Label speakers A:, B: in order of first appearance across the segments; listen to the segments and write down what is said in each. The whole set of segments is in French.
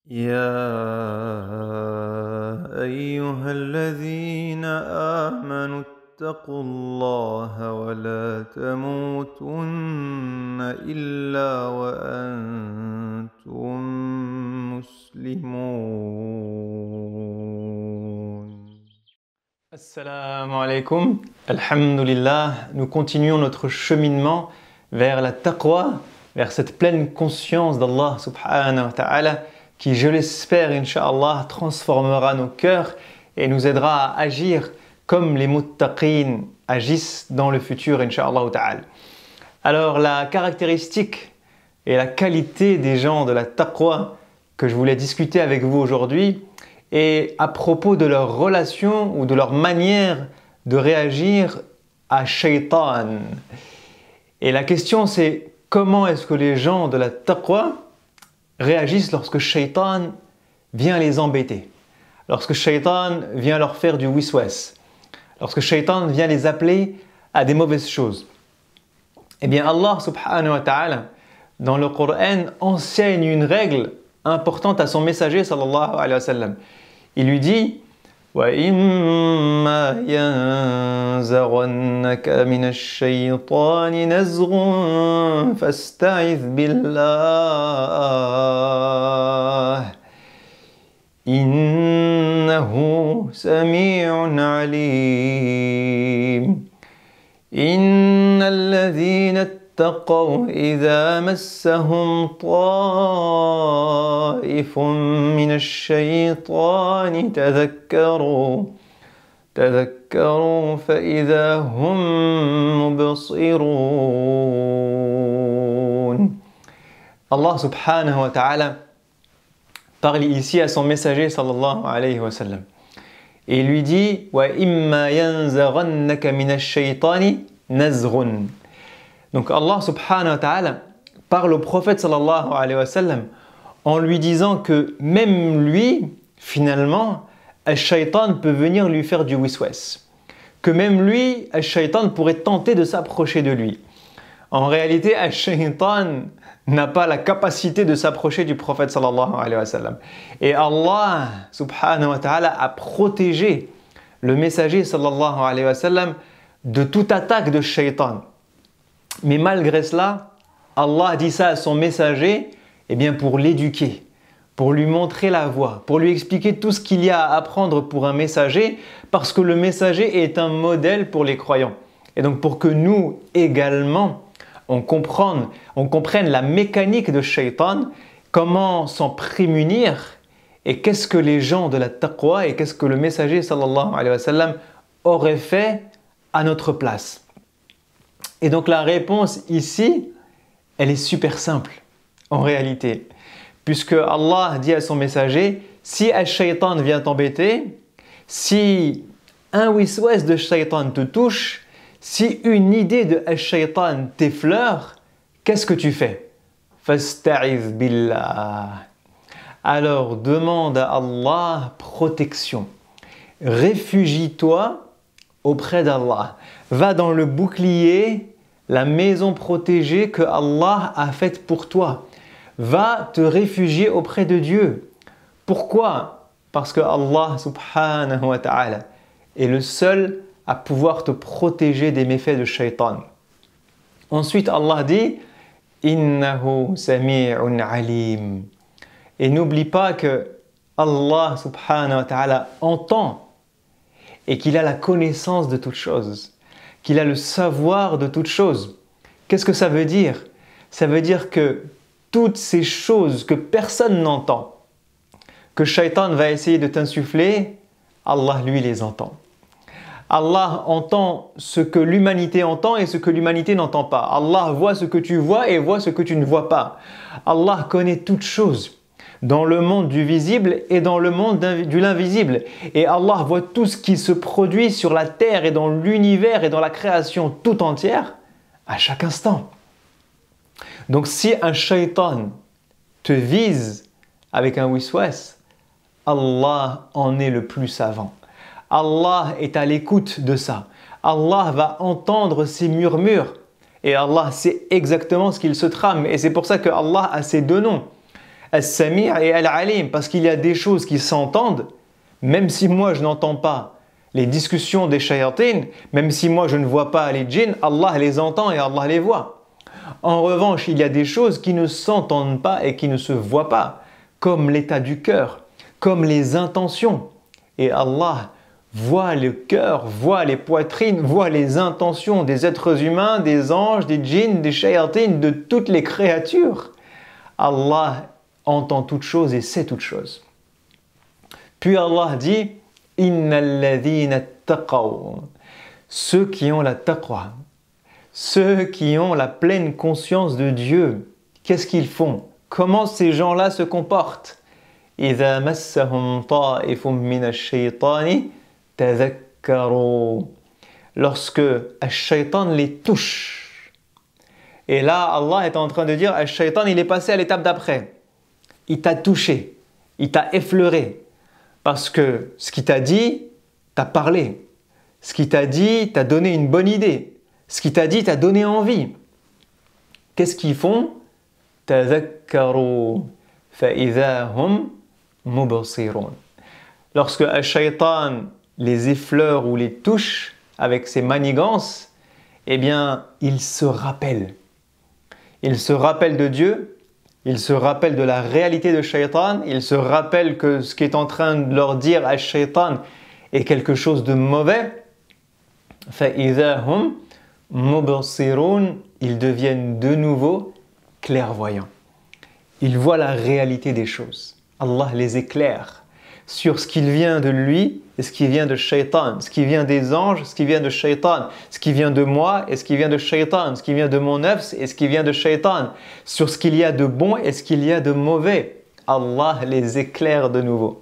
A: يا أيها الذين آمنوا اتقوا الله ولا تموتن إلا وأنتم مسلمون.
B: Assalamu alaikum, alhamdulillah, nous continuons notre cheminement vers la taqwa, vers cette pleine conscience d'Allah subhanahu wa ta'ala qui, je l'espère, incha'Allah, transformera nos cœurs et nous aidera à agir comme les muttaqin agissent dans le futur, incha'Allah ta'ala. Alors la caractéristique et la qualité des gens de la taqwa que je voulais discuter avec vous aujourd'hui, et à propos de leur relation ou de leur manière de réagir à Shaitan. Et la question c'est comment est-ce que les gens de la taqwa réagissent lorsque Shaitan vient les embêter, lorsque Shaitan vient leur faire du wiswas, lorsque Shaitan vient les appeler à des mauvaises choses. Eh bien Allah subhanahu wa ta'ala dans le Coran enseigne une règle importante à son messager sallallahu alayhi wa sallam. Il lui dit وَإِمَّا يَنزَغَنَّكَ مِنَ الشَّيْطَانِ نَزْغٌ فَاسْتَعِذْ بِاللَّهِ إِنَّهُ سَمِيعٌ عَلِيمٌ إِنَّ الَّذِينَ اتقوا إذا مسهم طائف من الشيطان تذكروا فإذا هم مبصرون. Allah subhanahu wa ta'ala parle ici à son messager sallallahu alayhi wa sallam et lui dit وَإِمَّا يَنزَغَنَّكَ مِنَ الشَّيْطَانِ نَزْغٌ. Donc Allah subhanahu wa ta'ala parle au prophète sallallahu alayhi wa sallam en lui disant que même lui, finalement, Al-Shaytan peut venir lui faire du wiswas. Que même lui, Al-Shaytan pourrait tenter de s'approcher de lui. En réalité, Al-Shaytan n'a pas la capacité de s'approcher du prophète sallallahu alayhi wa sallam. Et Allah subhanahu wa ta'ala a protégé le messager sallallahu alayhi wa sallam de toute attaque de Shaytan. Mais malgré cela, Allah dit ça à son messager pour l'éduquer, pour lui montrer la voie, pour lui expliquer tout ce qu'il y a à apprendre pour un messager, parce que le messager est un modèle pour les croyants. Et donc pour que nous également, on comprenne la mécanique de Shaitan, comment s'en prémunir, et qu'est-ce que les gens de la taqwa et qu'est-ce que le messager sallallahu alayhi wa sallam aurait fait à notre place. Et donc la réponse ici, elle est super simple en réalité. Puisque Allah dit à son messager, si Al-Shaytan vient t'embêter, si un wiswas de Shaytan te touche, si une idée de Al-Shaytan t'effleure, qu'est-ce que tu fais? Fasta'iz billah. Alors demande à Allah protection. Réfugie-toi auprès d'Allah. Va dans le bouclier, la maison protégée que Allah a faite pour toi. Va te réfugier auprès de Dieu. Pourquoi? Parce que Allah subhanahu wa ta'ala est le seul à pouvoir te protéger des méfaits de Shaitan. Ensuite Allah dit Innahu sami'un alim. Et n'oublie pas que Allah subhanahu wa ta'ala entend et qu'il a la connaissance de toutes choses, qu'il a le savoir de toutes choses. Qu'est-ce que ça veut dire? Ça veut dire que toutes ces choses que personne n'entend, que Shaitan va essayer de t'insuffler, Allah lui les entend. Allah entend ce que l'humanité entend et ce que l'humanité n'entend pas. Allah voit ce que tu vois et voit ce que tu ne vois pas. Allah connaît toutes choses dans le monde du visible et dans le monde de l'invisible. Et Allah voit tout ce qui se produit sur la terre et dans l'univers et dans la création tout entière à chaque instant. Donc si un shaitan te vise avec un wiswas, Allah en est le plus savant. Allah est à l'écoute de ça. Allah va entendre ces murmures. Et Allah sait exactement ce qu'il se trame. Et c'est pour ça que Allah a ces deux noms. As-Sami' et Al-Alim, parce qu'il y a des choses qui s'entendent, même si moi je n'entends pas les discussions des shayatines, même si moi je ne vois pas les djinns, Allah les entend et Allah les voit. En revanche, il y a des choses qui ne s'entendent pas et qui ne se voient pas, comme l'état du cœur, comme les intentions. Et Allah voit le cœur, voit les poitrines, voit les intentions des êtres humains, des anges, des djinns, des shayatines, de toutes les créatures. Allah entend toutes choses et sait toutes choses. Puis Allah dit « Innal ladhina taqaw » ceux qui ont la taqwa, ceux qui ont la pleine conscience de Dieu, qu'est-ce qu'ils font? Comment ces gens-là se comportent? إِذَا مَسَّهُمْ طَائِفٌ مِّنَ الشَّيْطَانِ تَذَكَّرُوا lorsque Ash-Shaytan les touche. Et là, Allah est en train de dire, Ash-Shaytan, il est passé à l'étape d'après. Il t'a touché, il t'a effleuré. Parce que ce qu'il t'a dit, t'a parlé. Ce qu'il t'a dit, t'a donné une bonne idée. Ce qu'il t'a dit, t'a donné envie. Qu'est-ce qu'ils font? تَذَكَّرُوا فَإِذَا هُمْ مُبْصِرُونَ lorsque Ash-Shaytan les effleure ou les touche avec ses manigances, eh bien, ils se rappellent. Ils se rappellent de Dieu, ils se rappellent de la réalité de Shaytan, ils se rappellent que ce qui est en train de leur dire à Shaytan est quelque chose de mauvais. فَإِذَا هُمْ مُبْصِرُونَ ils deviennent de nouveau clairvoyants. Ils voient la réalité des choses. Allah les éclaire sur ce qui vient de lui et ce qui vient de Shaytan, ce qui vient des anges, ce qui vient de Shaytan, ce qui vient de moi et ce qui vient de Shaytan, ce qui vient de mon nafs et ce qui vient de Shaytan, sur ce qu'il y a de bon et ce qu'il y a de mauvais. Allah les éclaire de nouveau.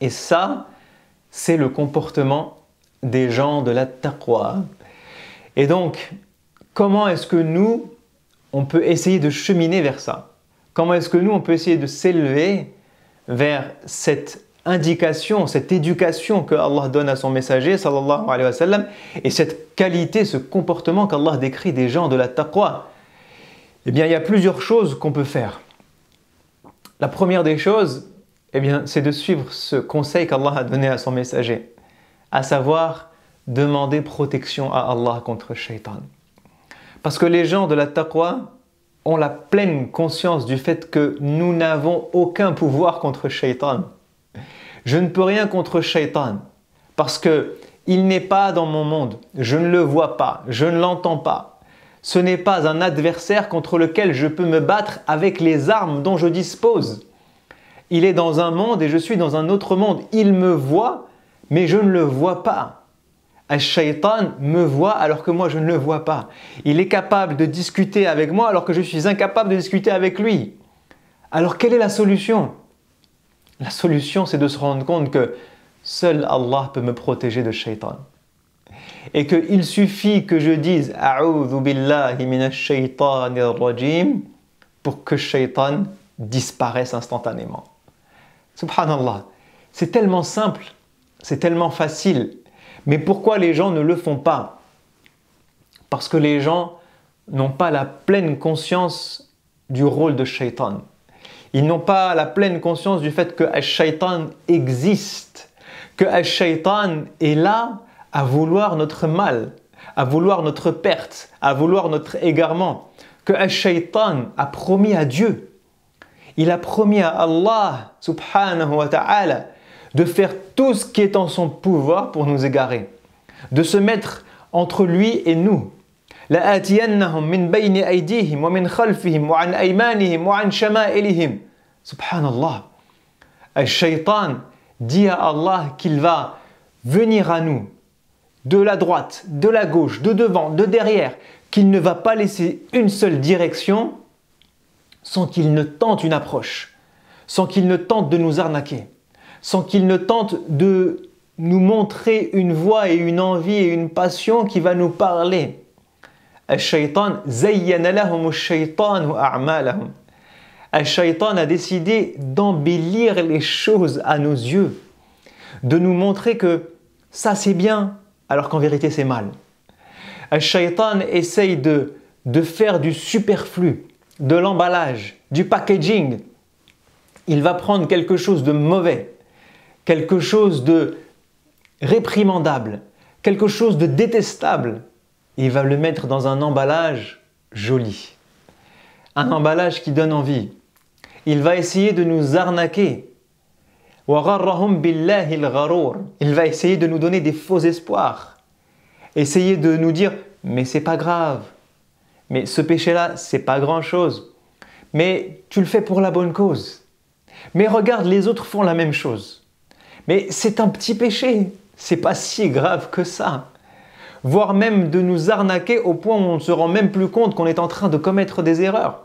B: Et ça, c'est le comportement des gens de la taqwa. Et donc, comment est-ce que nous, on peut essayer de cheminer vers ça? Comment est-ce que nous, on peut essayer de s'élever vers cette indication, cette éducation que Allah donne à son messager, sallallahu alayhi wa sallam, et cette qualité, ce comportement qu'Allah décrit des gens de la taqwa? Eh bien, il y a plusieurs choses qu'on peut faire. La première des choses, eh bien, c'est de suivre ce conseil qu'Allah a donné à son messager, à savoir demander protection à Allah contre Shaytan. Parce que les gens de la taqwa ont la pleine conscience du fait que nous n'avons aucun pouvoir contre Shaytan. Je ne peux rien contre Shaytan parce qu'il n'est pas dans mon monde, je ne le vois pas, je ne l'entends pas. Ce n'est pas un adversaire contre lequel je peux me battre avec les armes dont je dispose. Il est dans un monde et je suis dans un autre monde. Il me voit, mais je ne le vois pas. Ash-Shaytan me voit alors que moi je ne le vois pas. Il est capable de discuter avec moi alors que je suis incapable de discuter avec lui. Alors quelle est la solution? La solution, c'est de se rendre compte que seul Allah peut me protéger de Shaytan. Et qu'il suffit que je dise « A'udhu billahi minash shaytanir rajim » pour que Shaytan disparaisse instantanément. Subhanallah, c'est tellement simple, c'est tellement facile. Mais pourquoi les gens ne le font pas? Parce que les gens n'ont pas la pleine conscience du rôle de Shaytan. Ils n'ont pas la pleine conscience du fait que Ash-Shaytan existe, que Ash-Shaytan est là à vouloir notre mal, à vouloir notre perte, à vouloir notre égarement, que Ash-Shaytan a promis à Dieu. Il a promis à Allah subhanahu wa ta'ala de faire tout ce qui est en son pouvoir pour nous égarer, de se mettre entre lui et nous. لَآتِيَنَّهُمْ مِنْ بَيْنِ أَيْدِيهِمْ وَمِنْ خَلْفِهِمْ وَعَنْ أَيْمَانِهِمْ وَعَنْ شَمَائِلِهِمْ. Subhanallah. Al-Shaytan dit à Allah qu'il va venir à nous de la droite, de la gauche, de devant, de derrière, qu'il ne va pas laisser une seule direction sans qu'il ne tente une approche, sans qu'il ne tente de nous arnaquer, sans qu'il ne tente de nous montrer une voie et une envie et une passion qui va nous parler. Al-Shaytan zayyana lahum ash-shaytanu a'malahum. Al-Shaytan a décidé d'embellir les choses à nos yeux, de nous montrer que ça c'est bien, alors qu'en vérité c'est mal. Al-Shaytan essaye de faire du superflu, de l'emballage, du packaging, il va prendre quelque chose de mauvais, quelque chose de réprimandable, quelque chose de détestable, et il va le mettre dans un emballage joli, un emballage qui donne envie. Il va essayer de nous arnaquer. وَغَرَّهُمْ بِاللَّهِ الْغَرُورِ. Il va essayer de nous donner des faux espoirs, essayer de nous dire « mais c'est pas grave, mais ce péché-là, c'est pas grand-chose, mais tu le fais pour la bonne cause. Mais regarde, les autres font la même chose. Mais c'est un petit péché, c'est pas si grave que ça. » Voire même de nous arnaquer au point où on ne se rend même plus compte qu'on est en train de commettre des erreurs.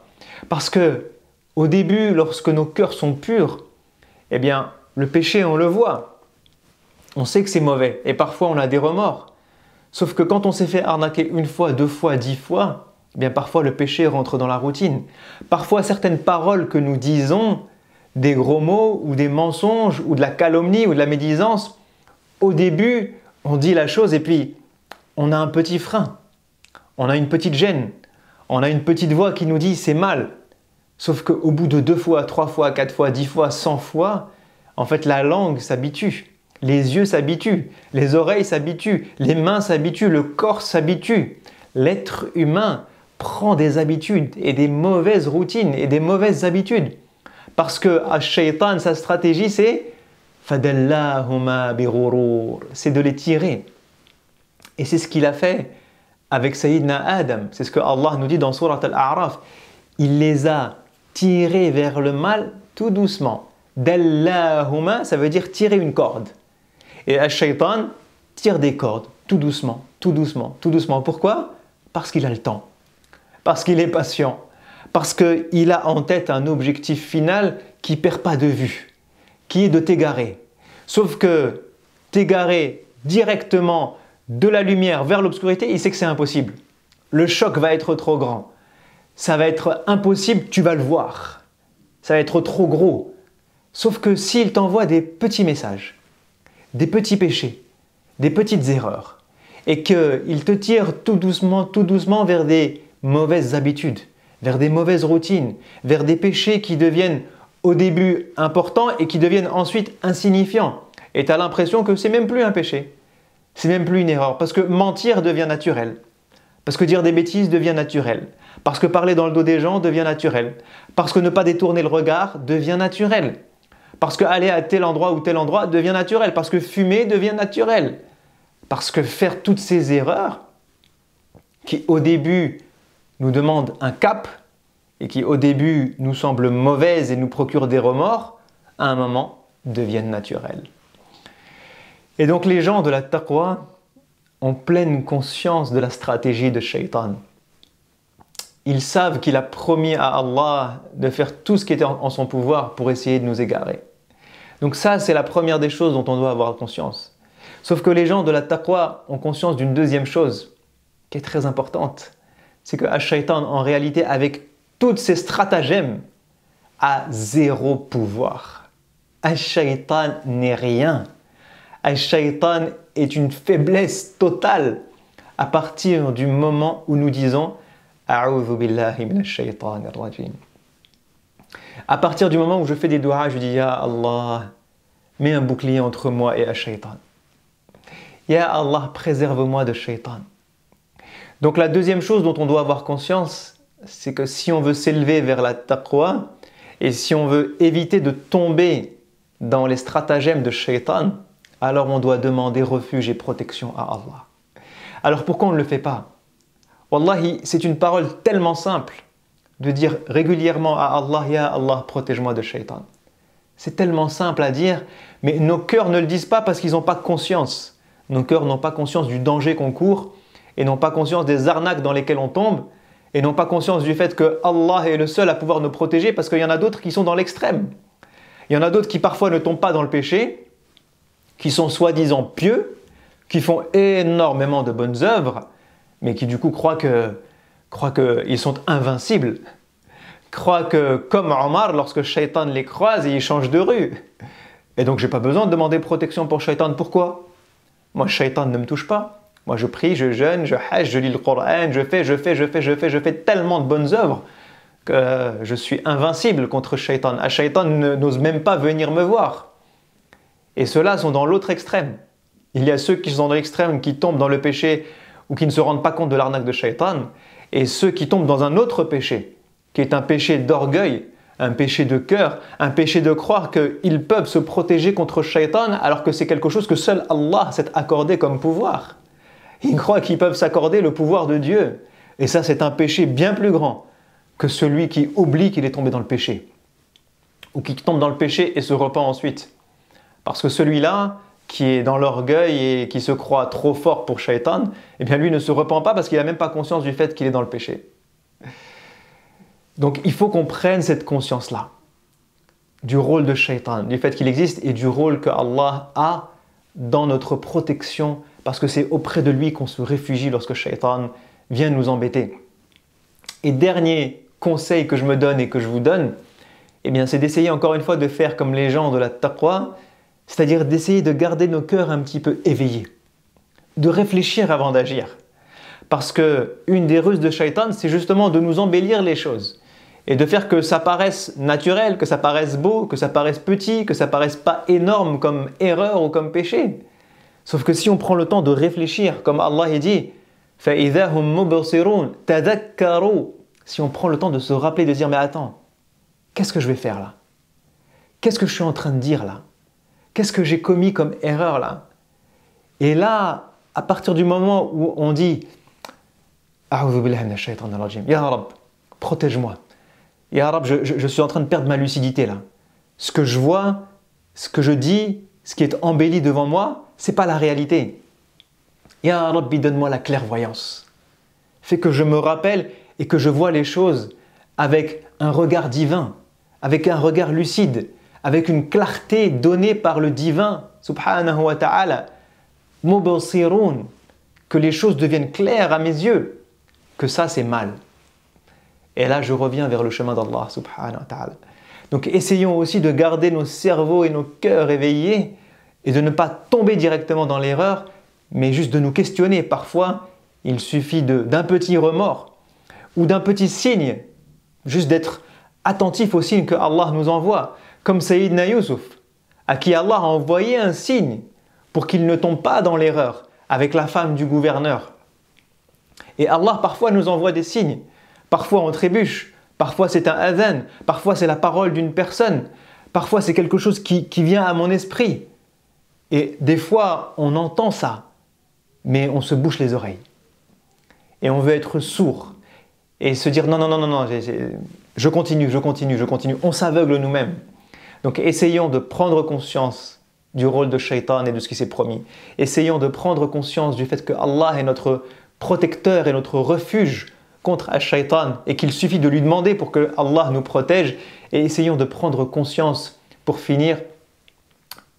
B: Parce que au début, lorsque nos cœurs sont purs, eh bien, le péché, on le voit. On sait que c'est mauvais et parfois on a des remords. Sauf que quand on s'est fait arnaquer une fois, 2 fois, 10 fois, eh bien parfois le péché rentre dans la routine. Parfois certaines paroles que nous disons, des gros mots ou des mensonges ou de la calomnie ou de la médisance, au début, on dit la chose et puis on a un petit frein, on a une petite gêne, on a une petite voix qui nous dit c'est mal. Sauf qu'au bout de 2 fois, 3 fois, 4 fois, 10 fois, 100 fois, en fait la langue s'habitue, les yeux s'habituent, les oreilles s'habituent, les mains s'habituent, le corps s'habitue. L'être humain prend des habitudes et des mauvaises routines et des mauvaises habitudes. Parce que Ash-Shaytan, sa stratégie c'est فَدَلَّاهُمَا بِغُرُورٍ, c'est de les tirer. Et c'est ce qu'il a fait avec Sayyidina Adam. C'est ce que Allah nous dit dans Surat Al-A'raf. Il les a tirés vers le mal tout doucement. Dallahuma, ça veut dire tirer une corde. Et Ash-Shaytan tire des cordes tout doucement, tout doucement, tout doucement. Pourquoi? Parce qu'il a le temps. Parce qu'il est patient. Parce qu'il a en tête un objectif final qui ne perd pas de vue, qui est de t'égarer. Sauf que t'égarer directement de la lumière vers l'obscurité, il sait que c'est impossible. Le choc va être trop grand. Ça va être impossible, tu vas le voir. Ça va être trop gros. Sauf que s'il t'envoie des petits messages, des petits péchés, des petites erreurs, et qu'il te tire tout doucement vers des mauvaises habitudes, vers des mauvaises routines, vers des péchés qui deviennent au début importants et qui deviennent ensuite insignifiants. Et tu as l'impression que c'est même plus un péché. C'est même plus une erreur, parce que mentir devient naturel, parce que dire des bêtises devient naturel, parce que parler dans le dos des gens devient naturel, parce que ne pas détourner le regard devient naturel, parce que aller à tel endroit ou tel endroit devient naturel, parce que fumer devient naturel, parce que faire toutes ces erreurs qui au début nous demandent un cap et qui au début nous semblent mauvaises et nous procurent des remords, à un moment deviennent naturelles. Et donc les gens de la taqwa ont pleine conscience de la stratégie de Shaytan. Ils savent qu'il a promis à Allah de faire tout ce qui était en son pouvoir pour essayer de nous égarer. Donc ça, c'est la première des choses dont on doit avoir conscience. Sauf que les gens de la taqwa ont conscience d'une deuxième chose qui est très importante. C'est que Ash-Shaytan, en réalité, avec tous ses stratagèmes, a 0 pouvoir. Ash-Shaytan n'est rien. Ash-Shaytan est une faiblesse totale à partir du moment où nous disons A'udhu billahi minash shaytanir rajim. À partir du moment où je fais des doigts, je dis Ya Allah, mets un bouclier entre moi et Ash-Shaytan. Ya Allah, préserve-moi de Shaytan. Donc la deuxième chose dont on doit avoir conscience, c'est que si on veut s'élever vers la taqwa et si on veut éviter de tomber dans les stratagèmes de Shaytan, alors on doit demander refuge et protection à Allah. Alors pourquoi on ne le fait pas? Wallahi, c'est une parole tellement simple de dire régulièrement à Allah, Ya Allah, protège-moi de Shaytan. C'est tellement simple à dire, mais nos cœurs ne le disent pas parce qu'ils n'ont pas conscience. Nos cœurs n'ont pas conscience du danger qu'on court et n'ont pas conscience des arnaques dans lesquelles on tombe et n'ont pas conscience du fait que Allah est le seul à pouvoir nous protéger parce qu'il y en a d'autres qui sont dans l'extrême. Il y en a d'autres qui parfois ne tombent pas dans le péché, qui sont soi-disant pieux, qui font énormément de bonnes œuvres, mais qui du coup croient qu'ils sont invincibles, croient que comme Omar, lorsque Shaytan les croise, il change de rue. Et donc j'ai pas besoin de demander protection pour Shaytan. Pourquoi? Moi, Shaytan ne me touche pas. Moi, je prie, je jeûne, je hajj, je lis le Coran, je fais tellement de bonnes œuvres. je suis invincible contre Shaitan. Shaitan n'ose même pas venir me voir. Et ceux-là sont dans l'autre extrême. Il y a ceux qui sont dans l'extrême, qui tombent dans le péché ou qui ne se rendent pas compte de l'arnaque de Shaitan, et ceux qui tombent dans un autre péché, qui est un péché d'orgueil, un péché de cœur, un péché de croire qu'ils peuvent se protéger contre Shaitan alors que c'est quelque chose que seul Allah s'est accordé comme pouvoir. Ils croient qu'ils peuvent s'accorder le pouvoir de Dieu. Et ça, c'est un péché bien plus grand que celui qui oublie qu'il est tombé dans le péché. Ou qui tombe dans le péché et se repent ensuite. Parce que celui-là, qui est dans l'orgueil et qui se croit trop fort pour Shaitan, eh bien lui ne se repent pas parce qu'il n'a même pas conscience du fait qu'il est dans le péché. Donc il faut qu'on prenne cette conscience-là, du rôle de Shaitan, du fait qu'il existe et du rôle que Allah a dans notre protection, parce que c'est auprès de lui qu'on se réfugie lorsque Shaitan vient nous embêter. Et dernier conseil que je me donne et que je vous donne, eh bien c'est d'essayer encore une fois de faire comme les gens de la taqwa, c'est-à-dire d'essayer de garder nos cœurs un petit peu éveillés, de réfléchir avant d'agir. Parce que une des ruses de Shaitan, c'est justement de nous embellir les choses et de faire que ça paraisse naturel, que ça paraisse beau, que ça paraisse petit, que ça paraisse pas énorme comme erreur ou comme péché. Sauf que si on prend le temps de réfléchir, comme Allah dit, فَإِذَا هُمْ مُبْصِرُونَ تَذَكَّرُوا. Si on prend le temps de se rappeler, de dire, mais attends, qu'est-ce que je vais faire là? Qu'est-ce que je suis en train de dire là? Qu'est-ce que j'ai commis comme erreur là? Et là, à partir du moment où on dit A'udhu billahi minash shaitanir rajim, Ya Rab, protège-moi. Ya Rab, je suis en train de perdre ma lucidité là. Ce que je vois, ce que je dis, ce qui est embelli devant moi, c'est pas la réalité. Ya Rabbi, donne-moi la clairvoyance. Fais que je me rappelle et que je vois les choses avec un regard divin, avec un regard lucide, avec une clarté donnée par le divin, subhanahu wa ta'ala, mubasirun, que les choses deviennent claires à mes yeux, que ça c'est mal. Et là je reviens vers le chemin d'Allah, subhanahu wa ta'ala. Donc essayons aussi de garder nos cerveaux et nos cœurs éveillés et de ne pas tomber directement dans l'erreur, mais juste de nous questionner. Parfois, il suffit d'un petit remords ou d'un petit signe, juste d'être attentif aux signes que Allah nous envoie. Comme Sayyidina Yusuf, à qui Allah a envoyé un signe pour qu'il ne tombe pas dans l'erreur avec la femme du gouverneur. Et Allah parfois nous envoie des signes, parfois on trébuche, parfois c'est un adhan, parfois c'est la parole d'une personne, parfois c'est quelque chose qui vient à mon esprit. Et des fois on entend ça, mais on se bouche les oreilles. Et on veut être sourd et se dire non, je continue. On s'aveugle nous-mêmes. Donc essayons de prendre conscience du rôle de Shaitan et de ce qui s'est promis. Essayons de prendre conscience du fait que Allah est notre protecteur et notre refuge contre Shaitan et qu'il suffit de lui demander pour que Allah nous protège. Et essayons de prendre conscience, pour finir,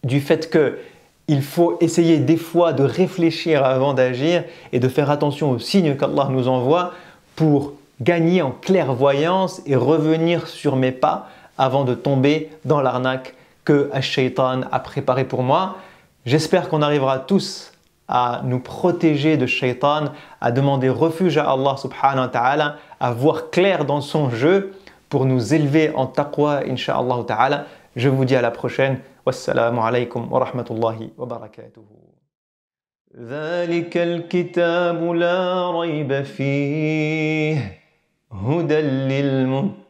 B: du fait qu'il faut essayer des fois de réfléchir avant d'agir et de faire attention aux signes qu'Allah nous envoie pour gagner en clairvoyance et revenir sur mes pas avant de tomber dans l'arnaque que Shaitan a préparée pour moi. J'espère qu'on arrivera tous à nous protéger de Shaitan, à demander refuge à Allah subhanahu wa ta'ala, à voir clair dans son jeu pour nous élever en taqwa, insha'Allah ta'ala. Je vous dis à la prochaine. Wassalamu alaykum wa rahmatullahi wa barakatuhu. ذلك الكتاب لا ريب فيه هدى للمتقين